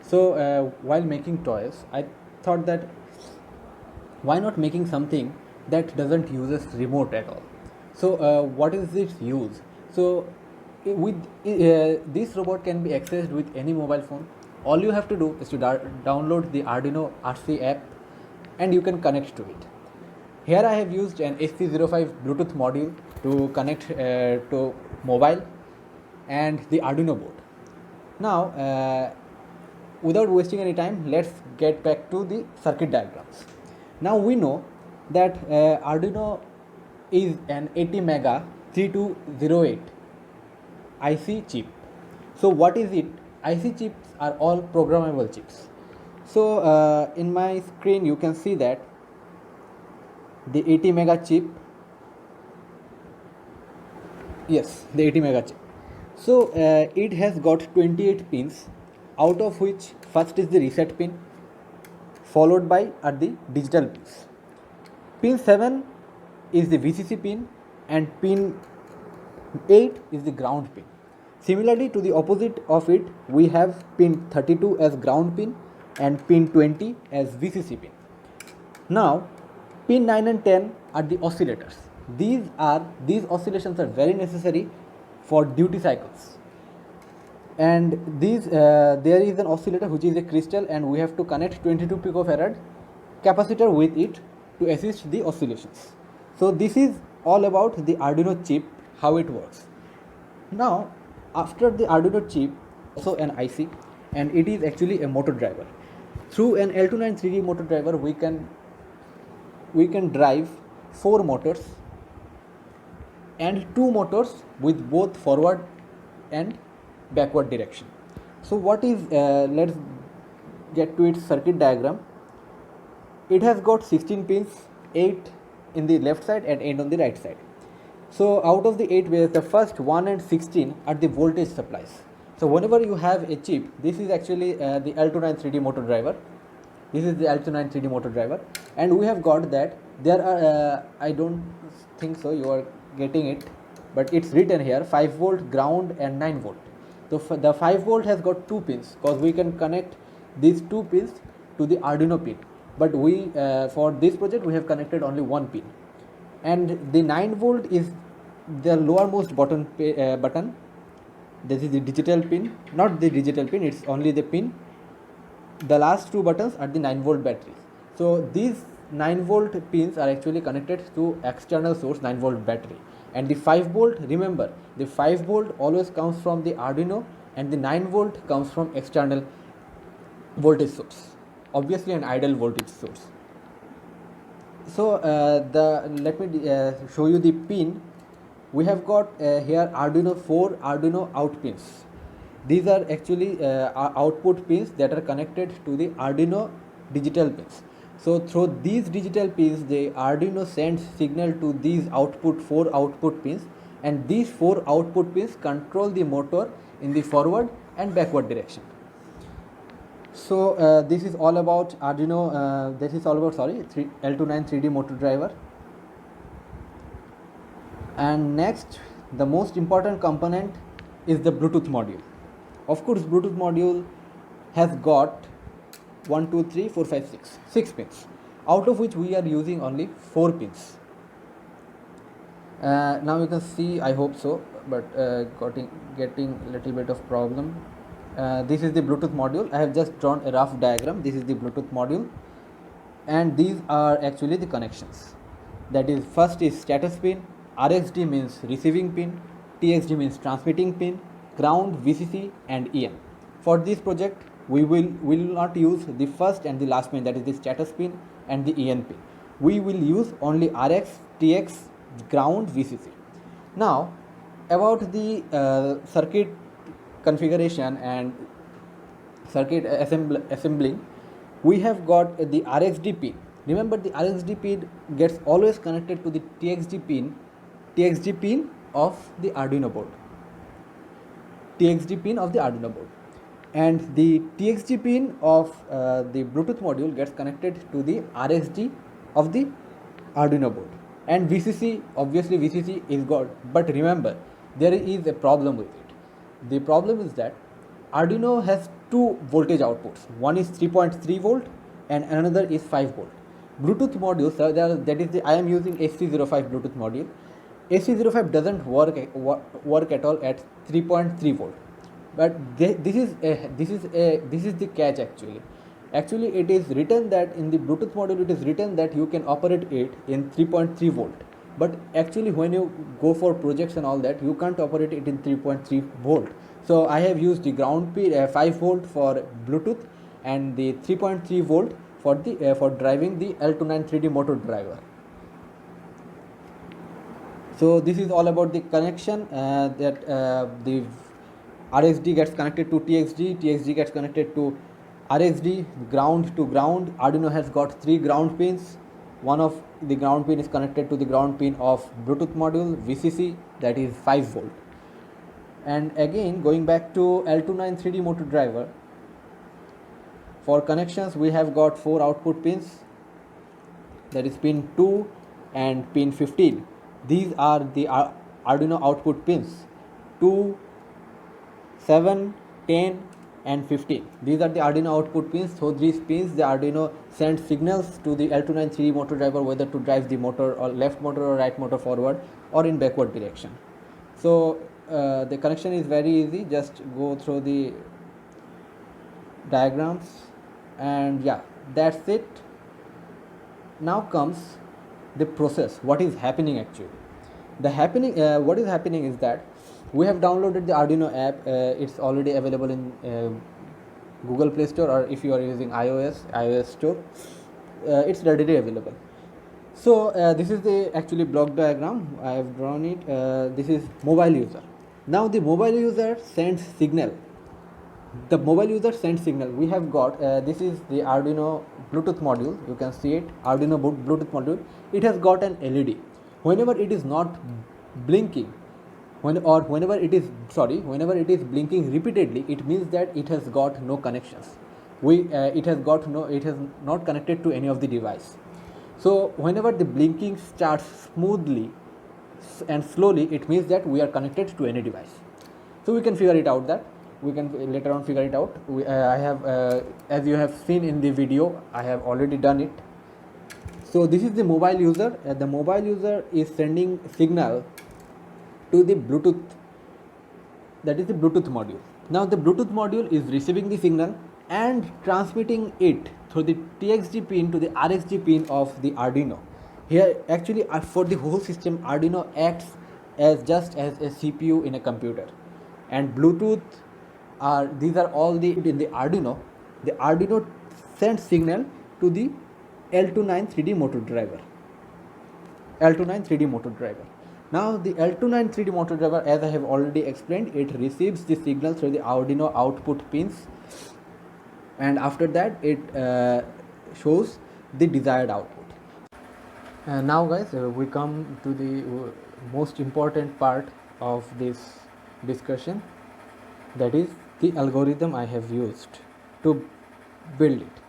So while making toys, I thought that why not making something that doesn't use remote at all. So what is its use? So this robot can be accessed with any mobile phone. All you have to do is to download the Arduino RC app, and you can connect to it. Here I have used an HC05 Bluetooth module to connect to mobile and the Arduino board. Now without wasting any time, let's get back to the circuit diagrams. Now we know that Arduino is an 80 mega 3208 IC chip. So what is it? IC chips are all programmable chips. So in my screen you can see that the 80 mega chip, yes, the 80 mega chip. So it has got 28 pins, out of which first is the reset pin, followed by are the digital pins. Pin 7 is the VCC pin, and pin 8 is the ground pin. Similarly, to the opposite of it, we have pin 32 as ground pin and pin 20 as VCC pin. Now, pin 9 and 10 are the oscillators. These oscillations are very necessary for duty cycles. And there is an oscillator which is a crystal, and we have to connect 22 picofarad capacitor with it to assist the oscillations. So this is all about the Arduino chip, how it works. Now after the Arduino chip, also an IC, and it is actually a motor driver. Through an L293D motor driver, we can drive 4 motors and 2 motors with both forward and backward direction. So what is let's get to its circuit diagram. It has got 16 pins, 8 in the left side and 8 on the right side. So out of the 8 ways, the first 1 and 16 are the voltage supplies. So whenever you have a chip, this is actually the L293D motor driver. This is the L293D motor driver, and we have got that there are I don't think so you are getting it, but it's written here 5 volt, ground and 9 volt. So the 5 volt has got 2 pins, because we can connect these 2 pins to the Arduino pin, but we for this project we have connected only 1 pin. And the 9 volt is the lowermost button. This is the digital pin, not the digital pin, it's only the pin. The last 2 buttons are the 9 volt batteries. So these 9 volt pins are actually connected to external source 9 volt battery. And the 5 volt, remember, the 5 volt always comes from the Arduino, and the 9 volt comes from external voltage source, obviously an ideal voltage source. So let me show you the pin. We have got here Arduino 4 Arduino out pins. These are actually output pins that are connected to the Arduino digital pins. So through these digital pins, the Arduino sends signal to these 4 output pins, and these 4 output pins control the motor in the forward and backward direction. So this is all about Arduino. This is all about L293D motor driver. And next, the most important component is the Bluetooth module. Of course, Bluetooth module has got 1, 2, 3, 4, 5, 6 pins, out of which we are using only 4 pins. Now you can see, I hope so, but getting a little bit of problem. This is the Bluetooth module. I have just drawn a rough diagram. This is the Bluetooth module, and these are actually the connections. That is, first is status pin, RxD means receiving pin, TxD means transmitting pin, ground, VCC and EN. For this project, we will not use the first and the last pin, that is the status pin and the EN pin. We will use only Rx, Tx, ground, VCC. Now about the circuit configuration and circuit assembling, we have got the RxD pin. Remember, the RxD pin gets always connected to the TxD pin of the Arduino board. TxD pin of the Arduino board, and the TxD pin of the Bluetooth module gets connected to the RxD of the Arduino board. And VCC, obviously VCC is got, but remember, there is a problem with it. The problem is that Arduino has two voltage outputs. One is 3.3 volt and another is 5 volt. Bluetooth modules, that is the, I am using SC05 Bluetooth module. SC05 doesn't work at all at 3.3 volt. But this is the catch actually. Actually, it is written that in the Bluetooth module, it is written that you can operate it in 3.3 volt. But actually, when you go for projects and all that, you can't operate it in 3.3 volt. So I have used the ground pin 5 volt for Bluetooth and the 3.3 volt for the for driving the L29 3D motor driver. So this is all about the connection that the RSD gets connected to TXD, TXD gets connected to RSD, ground to ground. Arduino has got 3 ground pins. One of the ground pin is connected to the ground pin of Bluetooth module VCC, that is 5 volt. And again, going back to L29 3D motor driver, for connections we have got 4 output pins, that is pin 2 and pin 15. These are the Arduino output pins 2, 7, 10 and 15. These are the Arduino output pins. So these pins, the Arduino sends signals to the L29 3D motor driver whether to drive the motor or left motor or right motor forward or in backward direction. So the connection is very easy. Just go through the diagrams and yeah, that's it. Now comes the process. What is happening actually? What is happening is that we have downloaded the Arduino app. It's already available in Google Play Store, or if you are using iOS Store, it's readily available. So this is the actually block diagram. I have drawn it. This is mobile user. Now the mobile user sends signal. The mobile user sends signal. We have got this is the Arduino Bluetooth module. You can see it, Arduino Bluetooth module. It has got an LED. Whenever it is not blinking, whenever it is blinking repeatedly, it means that it has got no connections. It has not connected to any of the device. So whenever the blinking starts smoothly and slowly, it means that we are connected to any device. So we can figure it out that. We can later on figure it out. I have, as you have seen in the video, I have already done it. So this is the mobile user. The mobile user is sending signal to the Bluetooth, that is the Bluetooth module. Now the Bluetooth module is receiving the signal and transmitting it through the TXD pin to the RSD pin of the Arduino. Here actually for the whole system, Arduino acts as just as a CPU in a computer, and Bluetooth these are all the in the Arduino. The Arduino sends signal to the L29 3D motor driver. L29 3D motor driver. Now the L29 3D motor driver, as I have already explained, it receives the signal through the Arduino output pins, and after that it shows the desired output. Now guys, we come to the most important part of this discussion, that is the algorithm I have used to build it.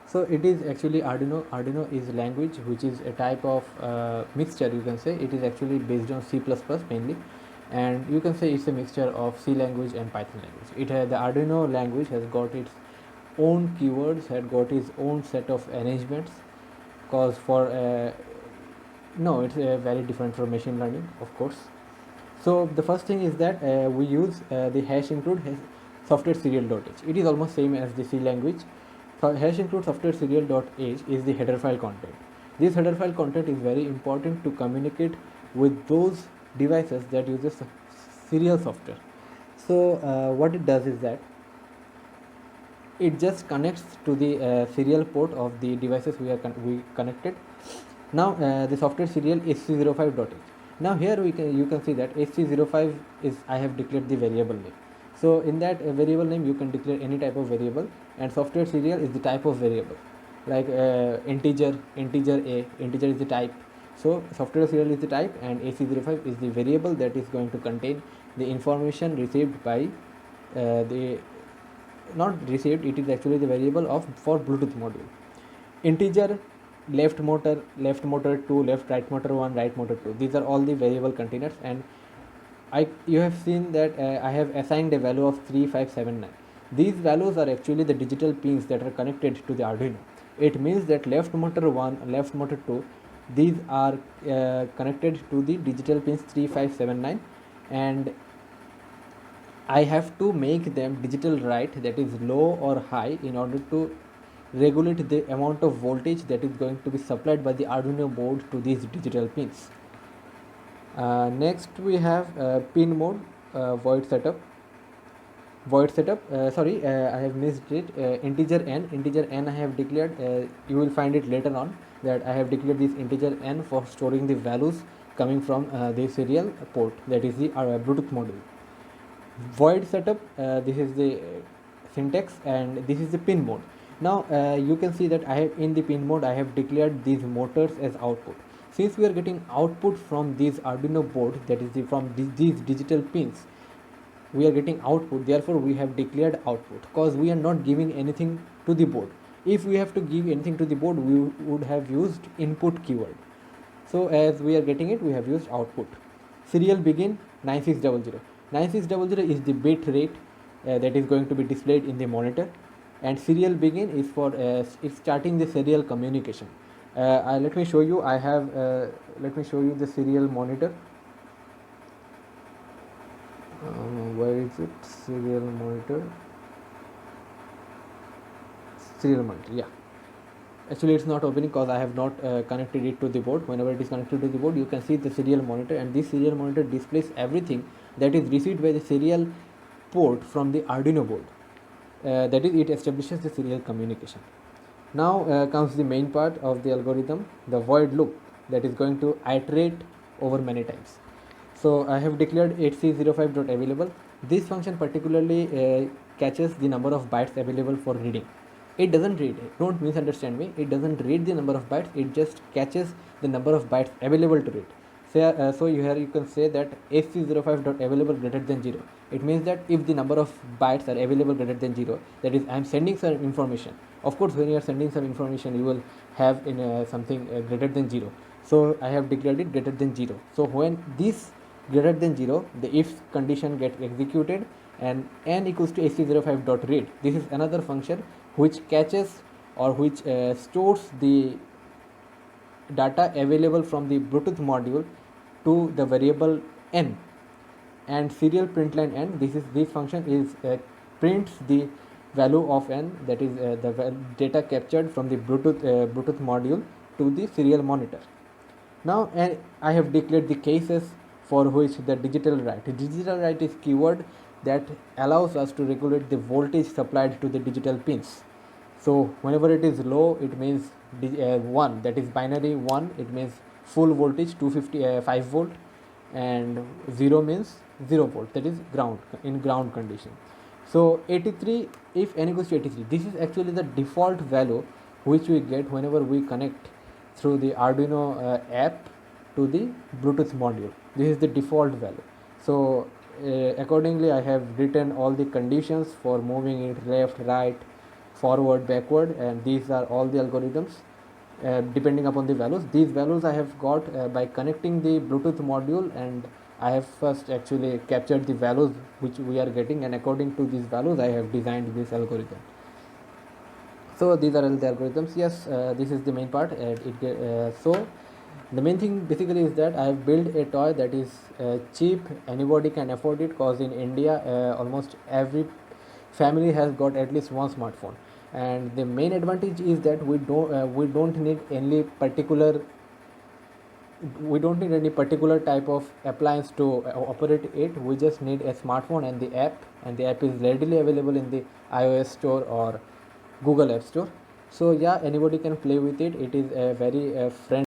So it is actually Arduino is a language which is a type of mixture, you can say. It is actually based on C++ mainly, and you can say it's a mixture of C language and Python language. The Arduino language has got its own keywords, had got its own set of arrangements, cause for it's very different from machine learning, of course. So the first thing is that we use the hash include software serial.h. It is almost same as the C language. Hash include software serial.h is the header file content. This header file content is very important to communicate with those devices that uses serial software. So what it does is that it just connects to the serial port of the devices we connected. Now the software serial is SC05.h. Now here you can see that SC05 is, I have declared the variable name. So in that variable name you can declare any type of variable, and software serial is the type of variable, like integer A, integer is the type. So software serial is the type and SC05 is the variable that is going to contain the information received by not received, it is actually the variable for Bluetooth module. Integer, left motor 2, right motor 1, right motor 2. These are all the variable containers, and you have seen that I have assigned a value of 3579. These values are actually the digital pins that are connected to the Arduino. It means that left motor 1, left motor 2, these are connected to the digital pins 3, 5, 7, 9, and I have to make them digital right, that is low or high, in order to regulate the amount of voltage that is going to be supplied by the Arduino board to these digital pins. Next we have pin mode, void setup. I have missed it. Integer n I have declared. You will find it later on that I have declared this integer n for storing the values coming from the serial port, that is the Bluetooth module. Void setup, this is the syntax, and this is the pin mode. Now you can see that I have, in the pin mode, I have declared these motors as output. Since we are getting output from these Arduino board, that is from these digital pins, we are getting output, therefore we have declared output, because we are not giving anything to the board. If we have to give anything to the board, we would have used input keyword. So as we are getting it, we have used output. Serial begin 9600. 9600 is the bit rate that is going to be displayed in the monitor, and serial begin is for it's starting the serial communication. Let me show you. Let me show you the serial monitor. Where is it? Serial monitor. Yeah, actually it's not opening because I have not connected it to the board. Whenever it is connected to the board, you can see the serial monitor, and this serial monitor displays everything that is received by the serial port from the Arduino board. That is, it establishes the serial communication. Now comes the main part of the algorithm, the void loop, that is going to iterate over many times. So I have declared 8c05.available. This function particularly catches the number of bytes available for reading. It doesn't read, don't misunderstand me, it doesn't read the number of bytes, it just catches the number of bytes available to read. So here you can say that AC05.available greater than 0. It means that if the number of bytes are available greater than 0, that is, I am sending some information. Of course, when you are sending some information, you will have in something greater than 0. So I have declared it greater than 0. So when this greater than 0, the if condition gets executed, and n equals to AC05.read. This is another function which catches or which stores the data available from the Bluetooth module to the variable n. And serial println n, this function is prints the value of n, that is the data captured from the Bluetooth module to the serial monitor. Now I have declared the cases for which the digital write. Digital write is keyword that allows us to regulate the voltage supplied to the digital pins. So whenever it is low, it means 1, that is binary 1, it means full voltage 255 volt, and 0 means 0 volt, that is ground, in ground condition. So 83, if n equals to 83, this is actually the default value which we get whenever we connect through the Arduino app to the Bluetooth module. This is the default value. So accordingly, I have written all the conditions for moving it left, right, forward, backward, and these are all the algorithms depending upon the values. These values I have got by connecting the Bluetooth module, and I have first actually captured the values which we are getting, and according to these values I have designed this algorithm. So these are all the algorithms. Yes, this is the main part. So the main thing basically is that I have built a toy that is cheap, anybody can afford it, because in India almost every family has got at least one smartphone, and the main advantage is that we don't need any particular type of appliance to operate it. We just need a smartphone and the app is readily available in the iOS store or Google App Store. So yeah, anybody can play with it. It is a very friendly